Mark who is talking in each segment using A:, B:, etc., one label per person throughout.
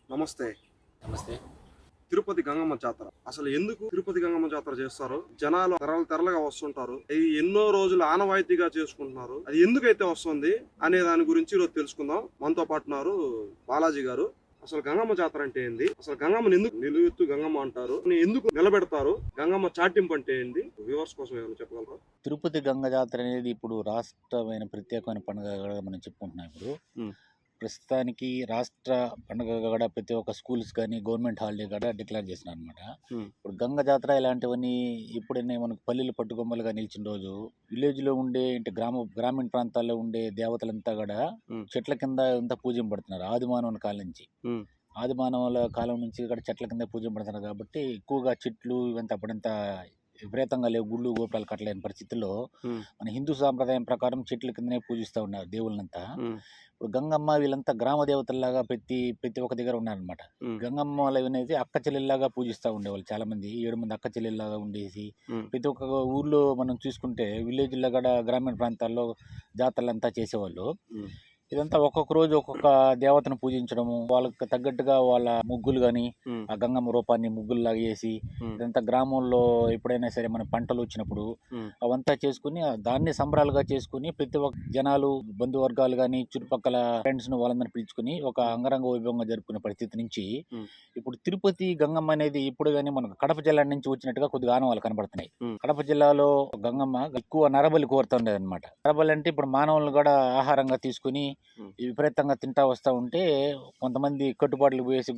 A: నమస్తే.
B: నమస్తే.
A: తిరుపతి గంగమ్మ జాతర. అసలు ఎందుకు తిరుపతి గంగమ్మ జాతర చేస్తారు? జనాలు తెరలుగా వస్తుంటారు. ఇది ఎన్నో రోజులు ఆనవాయితీగా చేసుకుంటున్నారు. అది ఎందుకైతే వస్తుంది అనే దాని గురించి ఈరోజు తెలుసుకుందాం. మనతో పాటున్నారు బాలాజీ గారు. అసలు గంగమ్మ జాతర అంటే ఏంది? అసలు గంగమ్మని ఎందుకు నిలువెత్తు గంగమ్మ అంటారు? ఎందుకు నిలబెడతారు? గంగమ్మ చాటింపు అంటే ఏంది? వ్యూవర్స్ కోసం ఏమైనా చెప్పగలరా?
B: తిరుపతి గంగ జాతర అనేది ఇప్పుడు రాష్ట్రమైన ప్రత్యేకమైన పండుగగా మనం చెప్పుకుంటున్నాం ఇప్పుడు.
A: ఉమ్,
B: ప్రస్తుతానికి రాష్ట్ర పండుగగా కూడా ప్రతి ఒక్క స్కూల్స్ కానీ గవర్నమెంట్ హాలిడే కూడా డిక్లేర్ చేసినారు అనమాట.
A: ఉమ్,
B: ఇప్పుడు గంగ జాతర ఇలాంటివన్నీ ఇప్పుడనే మనకు పల్లెలు పట్టుకొమ్మలుగా నిలిచిన రోజు విలేజ్లో ఉండే గ్రామీణ ప్రాంతాల్లో ఉండే దేవతలంతా కూడా
A: ఉమ్,
B: చెట్ల కింద అంతా పూజింపబడుతున్నారు ఆదిమానవుని కాలం నుంచి.
A: ఉమ్,
B: ఆదిమానవుల కాలం నుంచి కూడా చెట్ల కింద పూజింపబడుతున్నారు కాబట్టి ఎక్కువగా చెట్లు ఇవంతా అప్పుడంతా విపరీతంగా లేవు, గుళ్ళు గోపురాలు కట్టలేని పరిస్థితుల్లో
A: ఉమ్,
B: మన హిందూ సాంప్రదాయం ప్రకారం చెట్ల కిందనే పూజిస్తూ ఉన్నారు దేవుళ్ళంతా.
A: ఉమ్,
B: ఇప్పుడు గంగమ్మ వీళ్ళంతా గ్రామ దేవతల్లాగా ప్రతి ప్రతి ఒక్క దగ్గర ఉన్నారనమాట.
A: ఉమ్,
B: గంగమ్మ అనేది అక్క చెల్లెల్లాగా పూజిస్తూ ఉండేవాళ్ళు చాలా మంది, 7 మంది అక్క చెల్లెల్లాగా ఉండేసి
A: ఉమ్,
B: ప్రతి ఒక్క ఊర్లో మనం చూసుకుంటే విలేజ్లో కూడా గ్రామీణ ప్రాంతాల్లో జాతరలంతా చేసేవాళ్ళు.
A: ఉమ్,
B: ఇదంతా ఒక్కొక్క రోజు ఒక్కొక్క దేవతను పూజించడము, వాళ్ళకి తగ్గట్టుగా వాళ్ళ ముగ్గులు కానీ
A: ఉమ్,
B: ఆ గంగమ్మ రూపాన్ని ముగ్గుల్లాగా వేసి
A: ఉమ్,
B: ఇదంతా గ్రామంలో ఎప్పుడైనా సరే మన పంటలు వచ్చినప్పుడు
A: ఉమ్,
B: అవంతా చేసుకుని దాన్ని సంబరాలుగా చేసుకుని ప్రతి ఒక్క జనాలు బంధువర్గాలు కానీ చుట్టుపక్కల ఫ్రెండ్స్ను వాళ్ళందరినీ పిలుచుకుని ఒక అంగరంగ వైభవంగా జరుపుకునే పరిస్థితి నుంచి
A: ఉమ్,
B: ఇప్పుడు తిరుపతి గంగమ్మ అనేది ఇప్పుడు కానీ మనకు కడప జిల్లా నుంచి వచ్చినట్టుగా కొద్దిగా ఆనవాళ్ళు కనబడుతున్నాయి.
A: ఉమ్,
B: కడప జిల్లాలో గంగమ్మ ఎక్కువ నరబలి కోరుతుండేది అనమాట. నరబలి అంటే ఇప్పుడు మానవులను కూడా ఆహారంగా తీసుకుని
A: ఉమ్,
B: విపరీతంగా తింటా వస్తూ ఉంటే కొంతమంది కట్టుబాట్లు వేసి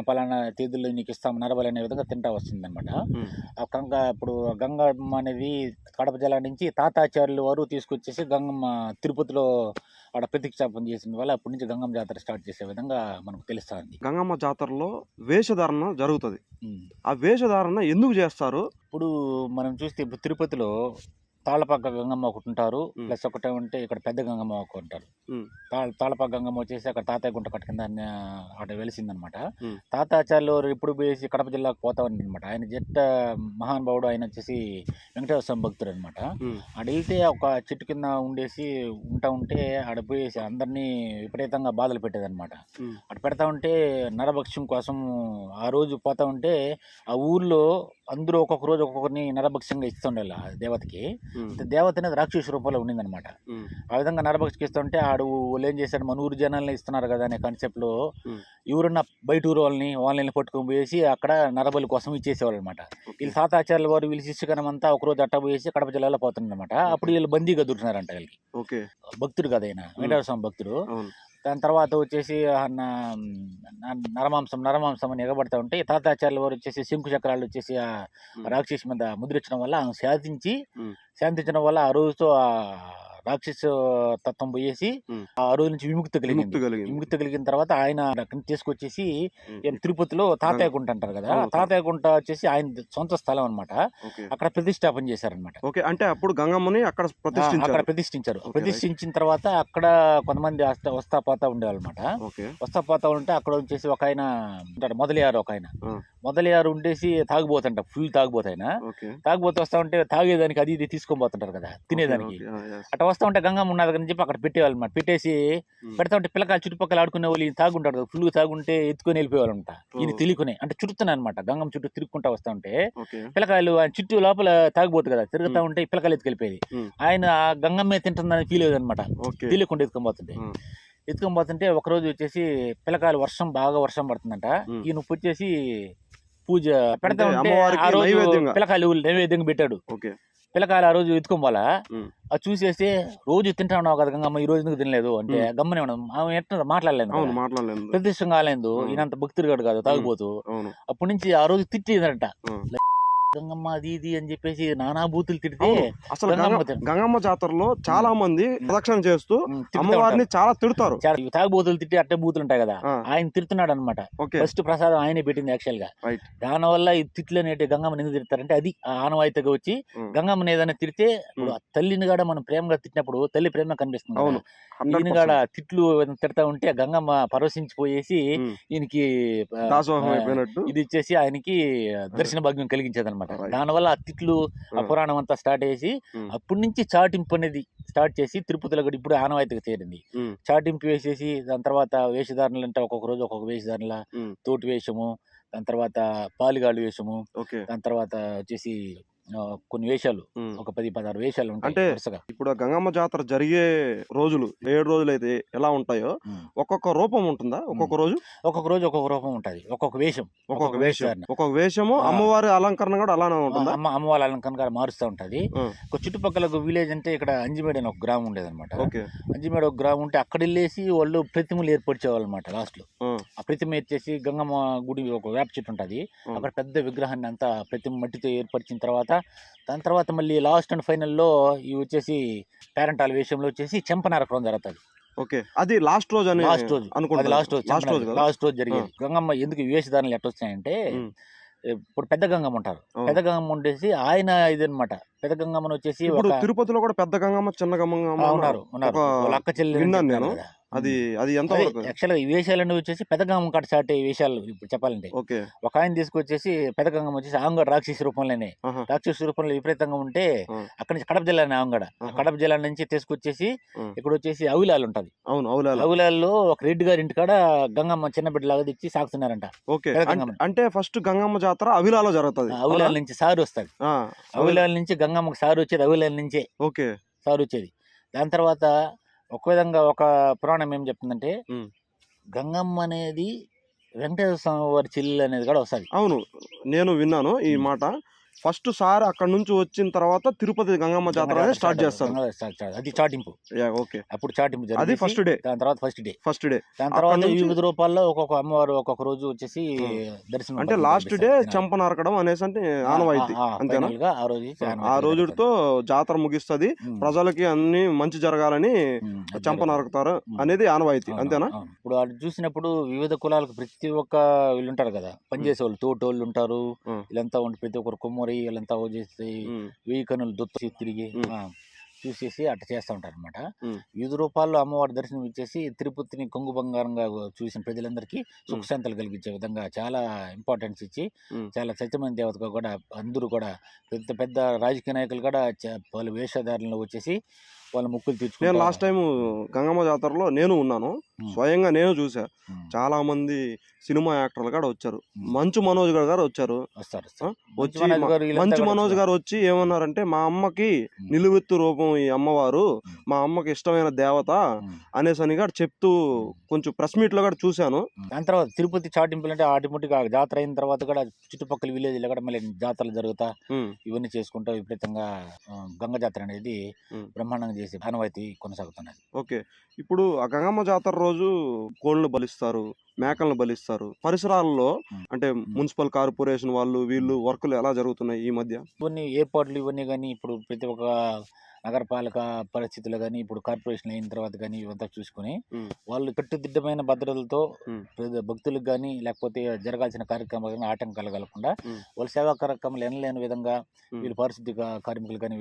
B: పలానా తేదీల్లో నీకు ఇస్తాం నరబలి అనే విధంగా తింటా వస్తుంది అనమాట.
A: ఉమ్.
B: ఇప్పుడు గంగమ్మ అనేది కడప జిల్లా నుంచి తాతాచార్యులు వారు తీసుకొచ్చేసి గంగమ్మ తిరుపతిలో ఆడ ప్రతిష్టాపన చేసిన వల్ల అప్పటి నుంచి గంగమ్మ జాతర స్టార్ట్ చేసే విధంగా మనకు తెలుస్తుంది.
A: గంగమ్మ జాతరలో వేషధారణ జరుగుతుంది.
B: ఉమ్.
A: ఆ వేషధారణ ఎందుకు చేస్తారు?
B: ఇప్పుడు మనం చూస్తే ఇప్పుడు తిరుపతిలో తాళపాక గంగమ్మ ఒకటి ఉంటారు,
A: ఉమ్,
B: ప్లస్ ఒకటి ఉంటే ఇక్కడ పెద్ద గంగమ్మ ఒకటి ఉంటారు.
A: ఉమ్,
B: తాళపాక గంగమ్మ వచ్చేసి అక్కడ తాతయ్య గుంట కట్ట కింద అక్కడ వెలిసిందనమాట.
A: ఉమ్,
B: తాతాచార్యులు ఇప్పుడు పోయేసి కడప జిల్లాకు పోతా అనమాట. ఆయన జట్ట మహానుభావుడు, ఆయన వచ్చేసి వెంకటేశ్వర స్వామి భక్తుడు అనమాట.
A: ఉమ్,
B: ఆడ వెళ్తే ఒక చెట్టు కింద ఉండేసి ఉంటే ఆడ పోయేసి అందరినీ విపరీతంగా బాధలు పెట్టేదన్నమాట.
A: ఉమ్,
B: అటు పెడతా ఉంటే నరభక్ష్యం కోసం ఆ రోజు పోతా ఉంటే ఆ ఊర్లో అందరూ ఒక్కొక్క రోజు ఒక్కొక్కరిని నరభక్ష్యంగా ఇస్తుండాలి ఆ దేవతకి.
A: ఉమ్,
B: దేవత అనేది రాక్షస రూపంలో ఉండిందనమాట.
A: ఉమ్,
B: ఆ విధంగా నరభక్షకి ఇస్తుంటే ఆడు వాళ్ళు ఏం చేశాడు, మన ఊరు జనాల్ని ఇస్తున్నారు కదా అనే కాన్సెప్ట్లో
A: ఉమ్.
B: ఎవరన్నా బయట ఊరు వాళ్ళని పట్టుకొని పోయేసి అక్కడ నరబలి కోసం ఇచ్చేసేవాళ్ళు అనమాట.
A: ఓకే.
B: వీళ్ళు తాతాచార్యుల వారు వీళ్ళు శిష్యగణం అంతా ఒక రోజు అట్ట పోయేసి కడప జిల్లాలో పోతుందన్నమాట. అప్పుడు వీళ్ళు బందీగా దొరికినారంట వీళ్ళకి.
A: ఓకే.
B: భక్తుడు కదా ఆయన, వెంకటేశ్వర స్వామి భక్తుడు.
A: అవును.
B: దాని తర్వాత వచ్చేసి నరమాంసం అని ఎగబడతా ఉంటే తాతాచార్యుల వారు వచ్చేసి శంకు చక్రాలు వచ్చేసి ఆ
A: ఉమ్,
B: రాక్షసి మీద ముద్రించడం వల్ల ఆమె
A: ఉమ్,
B: శాంతించడం వల్ల ఆ రోజుతో ఆ రాక్షస తత్వం పోయేసి
A: ఉమ్.
B: ఆ రోజు నుంచి విముక్తి కలిగింది.
A: కలిగింది.
B: విముక్తి కలిగిన తర్వాత ఆయన అక్కడికి తీసుకొచ్చేసి
A: ఉమ్.
B: తిరుపతిలో తాతయ్య గుంట అంటారు కదా,
A: అవును.
B: తాతయ్య గుంట వచ్చేసి ఆయన సొంత స్థలం అనమాట.
A: ఓకే.
B: అక్కడ ప్రతిష్టాపన చేశారనమాట.
A: ఓకే. అంటే అప్పుడు గంగమ్మని అక్కడ
B: అక్కడ
A: ప్రతిష్ఠించారు.
B: ప్రతిష్ఠించారు.
A: ఓకే,
B: ప్రతిష్ఠించిన తర్వాత అక్కడ కొంతమంది వస్తా పోతా ఉండేవాళ్ళమాట.
A: ఓకే.
B: వస్తా పోతా ఉంటే అక్కడ వచ్చేసి ఒక ఆయన ఉంటాడు, మొదలయ్యారు ఒక ఆయన.
A: ఆ,
B: మొదలయ్యారు ఉండేసి తాగుబోతుంట, ఫుల్ తాగుబోతాయన.
A: ఓకే.
B: తాగుబోతూ వస్తా ఉంటే తాగేదానికి అది ఇది తీసుకొని పోతుంటారు కదా తినేదానికి.
A: Okay, okay.
B: అట్లా వస్తా ఉంటే గంగమ్మ ఉన్నది అని చెప్పి అక్కడ పెట్టేవాళ్ళు అనమాట. పెట్టేసి
A: ఉమ్.
B: పెడతా ఉంటే పిల్లకాయలు చుట్టుపక్కల ఆడుకునే వాళ్ళు ఈయన తాగుంటాడు కదా, ఫుల్ తాగుంటే ఎత్తుకొని వెళ్ళిపోయేవాళ్ళు అనమాట. ఈయన తెలియకునే అంటే చుట్టుతున్నాయి అనమాట. గంగమ్మ చుట్టూ తిరుగుకుంటా వస్తా ఉంటే
A: ఓకే.
B: పిల్లకాయలు ఆయన చుట్టూ లోపల తాగుబోతు కదా తిరుగుతా ఉంటే ఈ పిల్లకాయలు ఎత్తుకెళ్ళిపోయేది.
A: ఉమ్.
B: ఆయన గంగమ్మే తింటుందని ఫీల్ అయ్యేది అనమాట.
A: ఓకే.
B: తెలియకుండా ఎత్తుకొని
A: ఉమ్,
B: పోతుంటే ఒకరోజు వచ్చేసి పిల్లకాయలు బాగా వర్షం పడుతుందంట.
A: ఉమ్.
B: ఈయన వచ్చేసి పూజ పెడతా
A: అంటే
B: ఉంటే
A: అమ్మవారికి
B: ఆ రోజు
A: నైవేద్యంగా.
B: పిల్లకాయలు నైవేద్యంగా పెట్టాడు.
A: ఓకే.
B: పిల్లకాయలు ఆ రోజు ఎత్తుకోవాలా,
A: ఉమ్,
B: అది చూసేసి రోజు తింటా ఉన్నావు కదా గంగమ్మ, ఈ రోజు ఎందుకు తినలేదు అంటే గమ్మనే ఉండదు. ఆమె ఎట్లా మాట్లాడలేదు
A: అవును,
B: కదా,
A: మాట్లాడలేదు.
B: ప్రతిష్టం కాలేదు. ఈయనంత భక్తుడు కాదు తాగుబోతు.
A: అవును.
B: అప్పటి నుంచి ఆ రోజు తిట్టేదంట
A: ఉమ్.
B: గంగమ్మ అది ఇది అని చెప్పేసి నానా బూతులు తిడితే
A: అవును. అసలు గంగమ్మ జాతరలో చాలా మంది ప్రదక్షిణ చేస్తూ
B: తిడతా
A: అమ్మవారిని
B: ఉంటారు.
A: చాలా తిడతారు.
B: చాలా తాగుబోతులు తిట్టి అట్టే బూతులు ఉంటాయి కదా,
A: ఆ,
B: ఆయన తిడుతున్నాడు అనమాట.
A: ఓకే.
B: ఫస్ట్ ప్రసాదం ఆయనే పెట్టింది యాక్చువల్ గా.
A: రైట్.
B: దానివల్ల ఈ తిట్లు అనేటి గంగమ్మని ఎందుకు తిడతారంటే అది ఆ ఆనవాయితీగా వచ్చి
A: ఉమ్,
B: గంగమ్మని ఏదైనా తిడితే ఇప్పుడు ఆ తల్లిని కూడా మనం ప్రేమగా తిట్టినప్పుడు తల్లి ప్రేమ కనిపిస్తుంది
A: అవును.
B: కదా.
A: 100%.
B: ఈయన కూడా తిట్లు తిడతా ఉంటే ఆ గంగమ్మ పరవశించిపోయేసి
A: ఉమ్.
B: ఈయనకి
A: దాసోహం అయిపోయినట్టు.
B: ఇది ఇచ్చేసి ఆయనకి దర్శన భాగ్యం కలిగించేది అనమాట. అనమాట.
A: Right.
B: దానివల్ల ఆ తిట్లు ఆ పురాణం అంతా స్టార్ట్ చేసి అప్పటి నుంచి చాటింపు అనేది స్టార్ట్ చేసి తిరుపతిలో కూడా ఇప్పుడు ఆనవాయితీగా చేరింది. చాటింపు వేసేసి దాని తర్వాత వేషధారణలు అంటే ఒక్కొక్క రోజు ఒక్కొక్క వేషధారణల, తోటి వేషము, దాని తర్వాత పాలిగాళ్ళు వేషము, దాని తర్వాత వచ్చేసి కొన్ని వేషాలు, ఒక 10-16 వేషాలు ఉంటాయి
A: అంటే
B: వరుసగా.
A: ఇప్పుడు ఆ గంగమ్మ జాతర జరిగే రోజులు 7 రోజులు అయితే ఎలా ఉంటాయో ఒక్కొక్క రూపం ఉంటుందా? ఒక్కొక్క రోజు
B: ఒక్కొక్క రూపం ఉంటుంది, ఒక్కొక్క వేషం,
A: ఒక్కొక్క వేషము, అమ్మవారి అలంకరణ కూడా అలానే ఉంటుందా?
B: అమ్మవారి అలంకరణ మారుస్తూ ఉంటది. ఒక చుట్టుపక్కల ఒక విలేజ్ అంటే ఇక్కడ అంజిమేడ్ అని ఒక గ్రామం ఉండేది అనమాట. అంజిమేడ్ ఒక గ్రామం ఉంటే అక్కడ వెళ్ళేసి వాళ్ళు ప్రతిమలు ఏర్పరిచేవాళ్ళు అనమాట. లాస్ట్ లో ఆ ప్రతిమ వచ్చేసి గంగమ్మ గుడి ఒక వేప చెట్టు ఉంటది, అక్కడ పెద్ద విగ్రహాన్ని అంతా ప్రతిమ మట్టితో ఏర్పరిచిన తర్వాత దాని తర్వాత మళ్ళీ లాస్ట్ అండ్ ఫైనల్లో ఇవి వచ్చేసి పేరెంటాల వేషంలో వచ్చేసి చెంపనారకం జరుగుతుంది.
A: ఓకే, అది లాస్ట్ రోజు అని
B: లాస్ట్ రోజు
A: అనుకుంటా.
B: లాస్ట్ రోజు జరిగేది. గంగమ్మ ఎందుకు ఈ వేషధారణలు ఎట్లా వస్తాయంటే, ఇప్పుడు పెద్ద గంగమ్మ ఉంటారు, పెద్ద గంగమ్మ ఉండేసి ఆయన ఇదనమాట. పెద్ద గంగమ్మను వచ్చేసి
A: ఇప్పుడు తిరుపతిలో కూడా పెద్ద గంగమ్మ చిన్న గంగమ్మ
B: ఉన్నారు, వాళ్ళ అక్క చెల్లి.
A: అది ఎంత
B: యాక్చువల్గా ఈ వేషాలన్నీ వచ్చేసి పెద్ద గంగమ్మ కాట స్టార్ట్ అయ్యే వేషాలు. ఇప్పుడు చెప్పాలంటే ఒక ఆయన తీసుకొచ్చేసి పెద్ద గంగమ్మ వచ్చేసి ఆంగడ రాక్షసి రూపంలోనే, రాక్షసి రూపంలో విపరీతంగా ఉంటే అక్కడ నుంచి కడప జిల్లా ఆంగడ, కడప జిల్లా నుంచి తీసుకొచ్చేసి ఇక్కడ వచ్చేసి అవిలాలు ఉంటది. అవిలాల్లో ఒక రెడ్డి గారి ఇంటికాడ గంగమ్మ చిన్న బిడ్డలాగా తెచ్చి సాగుతున్నారంట.
A: అంటే ఫస్ట్ గంగమ్మ జాతర అవిలాలో జరుగుతుంది.
B: అవిలాల నుంచి సారు వస్తుంది, అవిలాల నుంచి గంగమ్మకు సారు వచ్చేది అవిలాల నుంచే సారు వచ్చేది. దాని తర్వాత ఒక విధంగా ఒక పురాణం ఏం చెప్తుందంటే, గంగమ్మ అనేది వెంకటేశ్వర స్వామి వారి చెల్లెలు అనేది కూడా వస్తుంది.
A: అవును, నేను విన్నాను ఈ మాట. ఫస్ట్ సార్ అక్కడ నుంచి వచ్చిన తర్వాత తిరుపతి గంగమ్మ జాతర స్టార్ట్ చేస్తారు.
B: అది చాటింపు.
A: ఓకే,
B: అప్పుడు చాటింపు
A: అది ఫస్ట్ డే.
B: దాని తర్వాత ఫస్ట్ డే దాని తర్వాత వివిధ రూపాల్లో ఒక్కొక్క అమ్మవారు ఒక్కొక్క రోజు వచ్చేసి దర్శనం.
A: అంటే లాస్ట్ డే చంప నరకడం అనేసి అంటే ఆనవాయితీ అంతేనా? ఆ రోజుతో జాతర ముగిస్తుంది, ప్రజలకి అన్ని మంచి జరగాలని చంప నరకుతారు అనేది ఆనవాయితీ అంతేనా?
B: ఇప్పుడు అది చూసినప్పుడు వివిధ కులాలకు ప్రతి ఒక్క వీళ్ళు ఉంటారు కదా, పనిచేసే వాళ్ళు, తోటోళ్ళు ఉంటారు, వీళ్ళంతా ఉండి ప్రతి ఒక్కరు కొమ్మరి వీళ్ళంతా వచ్చేసి వెయ్యి కనులు దొత్తి తిరిగి చూసేసి అట్లా చేస్తూ ఉంటారు అనమాట. వివిధ రూపాల్లో అమ్మవారి దర్శనం ఇచ్చేసి తిరుపతిని కొంగు బంగారంగా చూసిన ప్రజలందరికీ సుఖశాంతులు కలిగించే విధంగా చాలా ఇంపార్టెన్స్ ఇచ్చి, చాలా సత్యమైన దేవతగా కూడా అందరూ కూడా పెద్ద పెద్ద రాజకీయ నాయకులు కూడా వాళ్ళ వేషధారణలో వచ్చేసి వాళ్ళ ముక్కులు తీర్చుకున్నారు.
A: నేను లాస్ట్ టైం గంగమ్మ జాతరలో నేను ఉన్నాను, స్వయంగా నేను చూసా. చాలా మంది సినిమా యాక్టర్లు కూడా వచ్చారు. మంచు మనోజ్ గారు వచ్చారు. మంచు మనోజ్ గారు వచ్చి ఏమన్నారంటే, మా అమ్మకి నిలువెత్తు రూపం ఈ అమ్మవారు, మా అమ్మకి ఇష్టమైన దేవత అనేసి అని కూడా చెప్తూ కొంచెం ప్రెస్ మీట్ లో కూడా చూశాను.
B: దాని తర్వాత తిరుపతి చాటింపులు అంటే ఆటోమేటిక్ జాతర అయిన తర్వాత కూడా చుట్టుపక్కల విలేజ్ లో కూడా మళ్ళీ జాతరలు జరుగుతా ఇవన్నీ చేసుకుంటా విపరీతంగా గంగ జాతర అనేది బ్రహ్మాండంగా చేసి ఆనవాయితీ కొనసాగుతున్నది.
A: ఓకే, ఇప్పుడు ఆ గంగమ్మ జాతర రోజు కోళ్ళను బలిస్తారు, మేకలను బలిస్తారు. పరిసరాల్లో అంటే మున్సిపల్ కార్పొరేషన్ వాళ్ళు వీళ్ళు వర్కులు ఎలా జరుగుతున్నాయి ఈ మధ్య?
B: ఇవన్నీ ఏర్పాట్లు ఇవన్నీ కానీ ఇప్పుడు ప్రతి ఒక్క నగరపాలక పరిస్థితులు కానీ ఇప్పుడు కార్పొరేషన్ అయిన తర్వాత కానీ ఇవంతా చూసుకుని వాళ్ళు కట్టుదిట్టమైన భద్రతలతో భక్తులకు కానీ లేకపోతే జరగాల్సిన కార్యక్రమాలు కానీ ఆటంకాలు కలగకుండా వాళ్ళ సేవా కార్యక్రమాలు ఎనలేని విధంగా వీళ్ళు పారిశుద్ధ్య కార్మికులు కానీ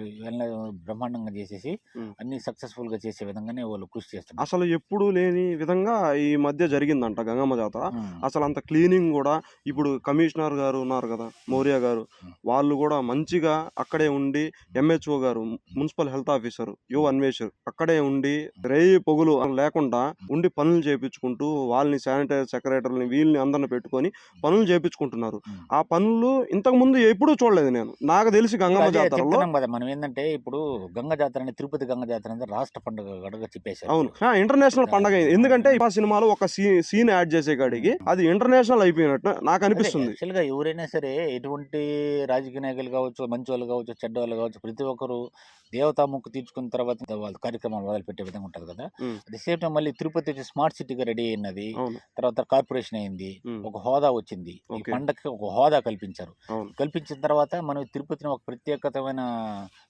B: బ్రహ్మాండంగా చేసేసి అన్ని సక్సెస్ఫుల్ గా చేసే విధంగానే వాళ్ళు కృషి చేస్తారు.
A: అసలు ఎప్పుడు లేని విధంగా ఈ మధ్య జరిగిందంట గంగమ్మ జాతర. అసలు అంత క్లీనింగ్ కూడా ఇప్పుడు కమిషనర్ గారు ఉన్నారు కదా, మౌర్య గారు, వాళ్ళు కూడా మంచిగా అక్కడే ఉండి, ఎంహెచ్ఓ గారు మున్సిపల్ హెల్త్ ఆఫీసర్ యో అన్వేషర్ అక్కడే ఉండి రేయి పొగులు లేకుండా ఉండి పనులు చేపించుకుంటూ వాళ్ళని శానిటైజర్ సెక్రటరీని వీళ్ళని అందరిని పెట్టుకొని పనులు చేపించుకుంటున్నారు. ఆ పనులు ఇంతకు ముందు ఎప్పుడూ చూడలేదు నేను, నాకు తెలిసి గంగమ్మ జాతరలో.
B: మనం ఏంటంటే ఇప్పుడు గంగ జాతర అనేది తిరుపతి గంగ జాతర అనేది రాష్ట్ర పండుగ చెప్పేశారు.
A: అవును, ఇంటర్నేషనల్ పండుగ. ఎందుకంటే ఈ సినిమాలో ఒక సీన్ యాడ్ చేసే కాడికి అది ఇంటర్నేషనల్ అయిపోయినట్టు నాకు అనిపిస్తుంది.
B: యాక్చువల్గా ఎవరైనా సరే ఎటువంటి రాజకీయ నాయకులు కావచ్చు, మంచి వాళ్ళు కావచ్చు, చెడ్డ వాళ్ళు కావచ్చు, ప్రతి ఒక్కరు దేవతా ముక్కు తీర్చుకున్న తర్వాత వాళ్ళ కార్యక్రమాలు మొదలుపెట్టే విధంగా ఉంటది కదా. అట్ సేమ్ టైం మళ్ళీ తిరుపతి వచ్చి స్మార్ట్ సిటీగా రెడీ అయినది, తర్వాత కార్పొరేషన్ అయింది, ఒక హోదా వచ్చింది, ఈ పండగకి ఒక హోదా కల్పించారు. కల్పించిన తర్వాత మనం తిరుపతిని ఒక ప్రత్యేకమైన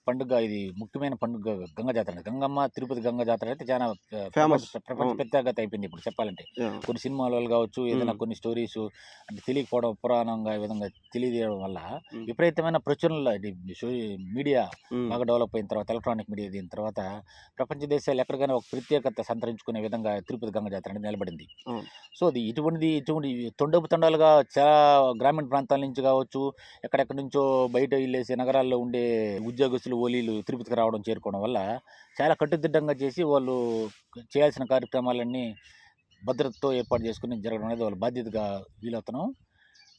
B: పండుగ, ఇది ముఖ్యమైన పండుగ గంగ జాతర. గంగమ్మ తిరుపతి గంగ జాతర అయితే చాలా ఫేమస్, ప్రపంచ ప్రత్యేకత అయిపోయింది. ఇప్పుడు చెప్పాలంటే కొన్ని సినిమాలు కావచ్చు, ఏదైనా కొన్ని స్టోరీస్ అంటే తెలియకపోవడం, పురాణంగా ఈ విధంగా తెలియజేయడం వల్ల విపరీతమైన ప్రచురణలు మీడియా బాగా డెవలప్ అయిన తర్వాత ఎలక్ట్రానిక్ మీడియా దీని తర్వాత ప్రపంచ దేశాలు ఎక్కడికైనా ఒక ప్రత్యేకత సంతరించుకునే విధంగా తిరుపతి గంగ జాతర అనేది నిలబడింది.
A: అవును.
B: సో అది ఇటువంటి తొండపు తండాలుగా చాలా గ్రామీణ ప్రాంతాల నుంచి కావచ్చు, ఎక్కడెక్కడి నుంచో బయట వెళ్ళేసి నగరాల్లో ఉండే ఉద్యోగస్తులు ఓలీలు తిరుపతికి రావడం చేరుకోవడం వల్ల చాలా కట్టుదిట్టంగా చేసి వాళ్ళు చేయాల్సిన కార్యక్రమాలన్నీ భద్రతతో ఏర్పాటు చేసుకుని జరగడం అనేది వాళ్ళ బాధ్యతగా వీలవుతున్నాం.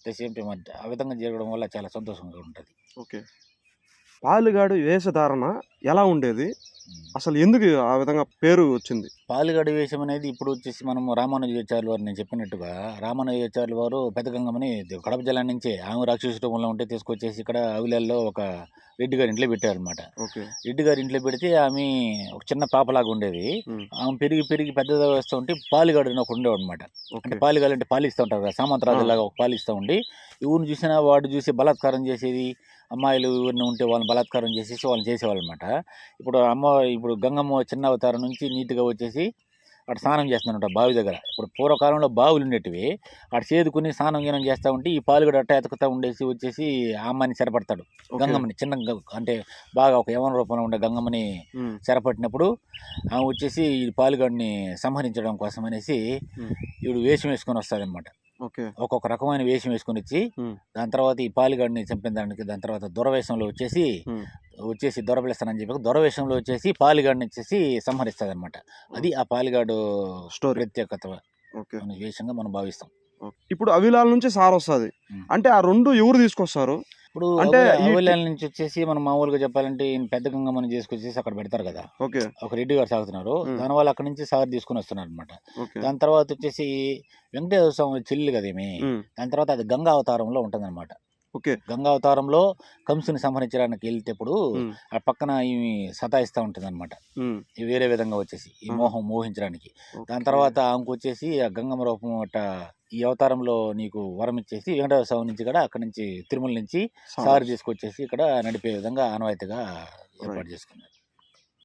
B: ద సేమ్ టైం అంటే ఆ విధంగా జరగడం వల్ల చాలా సంతోషంగా ఉంటుంది.
A: ఓకే. పాలుగాడు వేషధారణ ఎలా ఉండేది? అసలు ఎందుకు ఆ విధంగా పేరు వచ్చింది?
B: పాలుగడ వేషం అనేది ఇప్పుడు వచ్చేసి మనము రామానుజాచార్యుల వారు నేను చెప్పినట్టుగా రామానుజాచార్యుల వారు పెద్ద గంగమ్మని కడప జిల్లా నుంచే ఆమె రాక్షస రూపంలో ఉంటే తీసుకొచ్చేసి ఇక్కడ అవిలాల్లో ఒక రెడ్డి గారి ఇంట్లో పెట్టారనమాట.
A: ఓకే.
B: రెడ్డి గారి ఇంట్లో పెడితే ఆమె ఒక చిన్న పాపలాగా ఉండేది.
A: ఉమ్.
B: ఆమె పెరిగి పెద్దగా వస్తూ ఉంటే పాలుగాడు అని ఒకడు ఉండేవాడు అనమాట.
A: ఓకే.
B: అంటే పాలుగాడు అంటే పాలిస్తూ ఉంటారు కదా, సామంతరాజులాగా ఒక పాలిస్తూ ఉండి ఊరిని చూసినా వాడు చూసి బలాత్కారం చేసేది, అమ్మాయిలు ఎవరిని ఉంటే వాళ్ళని బలాత్కారం చేసేసి వాళ్ళని చేసేవాళ్ళు అనమాట. ఇప్పుడు గంగమ్మ చిన్న అవతారం నుంచి నీట్గా వచ్చేసి అక్కడ స్నానం చేస్తున్నాడు బావి దగ్గర. ఇప్పుడు పూర్వకాలంలో బావులు ఉండేటివి, అక్కడ చేదుకుని స్నానం గీనం చేస్తూ ఉంటే ఈ పాలుగడ అట్ట ఎతకుతూ ఉండేసి వచ్చేసి ఆ అమ్మాయిని చెరపడతాడు.
A: ఓకే.
B: గంగమ్మని అంటే బాగా ఒక యవన రూపంలో ఉండే గంగమ్మని
A: ఉమ్.
B: చెరపట్టినప్పుడు ఆమె వచ్చేసి ఈ పాలుగడిని సంహరించడం కోసం అనేసి
A: ఉమ్.
B: ఈవిడ వేషం వేసుకొని వస్తాడనమాట.
A: ఓకే.
B: ఒక్కొక్క రకమైన వేషం వేసుకొని వచ్చి
A: ఉమ్.
B: దాని తర్వాత ఈ పాలుగడిని చంపిన దానికి దాని తర్వాత దొరవేషంలో
A: ఉమ్.
B: వచ్చేసి దొరపిస్తానని చెప్పి దొరవేషంలో వచ్చేసి పాలుగాడిని వచ్చేసి సంహరిస్తుంది అనమాట. అది ఆ పాలుగాడు
A: స్టోరీ.
B: ప్రత్యేకత
A: ఓకే.
B: అనే వేషంగా మనం భావిస్తాం.
A: ఓకే. ఇప్పుడు అవిలాల నుంచి సార్ వస్తుంది
B: ఉమ్.
A: అంటే ఆ రెండు ఎవరు తీసుకొస్తారు?
B: ఇప్పుడు
A: అంటే ఈ
B: అవలేల నుంచి వచ్చేసి మనం మామూలుగా చెప్పాలంటే ఈయన పెద్ద గంగమ్మని చేసుకొచ్చేసి అక్కడ పెడతారు కదా,
A: ఓకే.
B: ఒక రెడ్డి గారు సాగుతున్నారు,
A: ఉమ్.
B: దానివల్ల అక్కడ నుంచి సార్ తీసుకుని వస్తున్నారు అనమాట.
A: ఓకే.
B: దాని తర్వాత వచ్చేసి వెంకటేశ్వర స్వామి చెల్లి కదేమి,
A: ఉమ్.
B: దాని తర్వాత అది గంగా అవతారంలో ఉంటుందన్నమాట.
A: ఓకే.
B: గంగా అవతారంలో కంసుని సంహరించడానికి వెళ్తేప్పుడు
A: ఉమ్.
B: ఆ పక్కన ఈమె సతాయిస్తూ ఉంటుంది అనమాట.
A: ఉమ్.
B: వేరే విధంగా వచ్చేసి ఈ
A: ఆ.
B: మోహించడానికి. దాని
A: ఓకే.
B: తర్వాత ఆమెకు వచ్చేసి ఆ గంగమ్మ రూపం అట్ట ఈ అవతారంలో నీకు వరం ఇచ్చేసి వెంకటేశ్వర స్వామి నుంచి కూడా అక్కడ నుంచి తిరుమల నుంచి సారి తీసుకొచ్చేసి ఇక్కడ నడిపే విధంగా ఆనవాయితీగా ఏర్పాటు చేసుకున్నారు.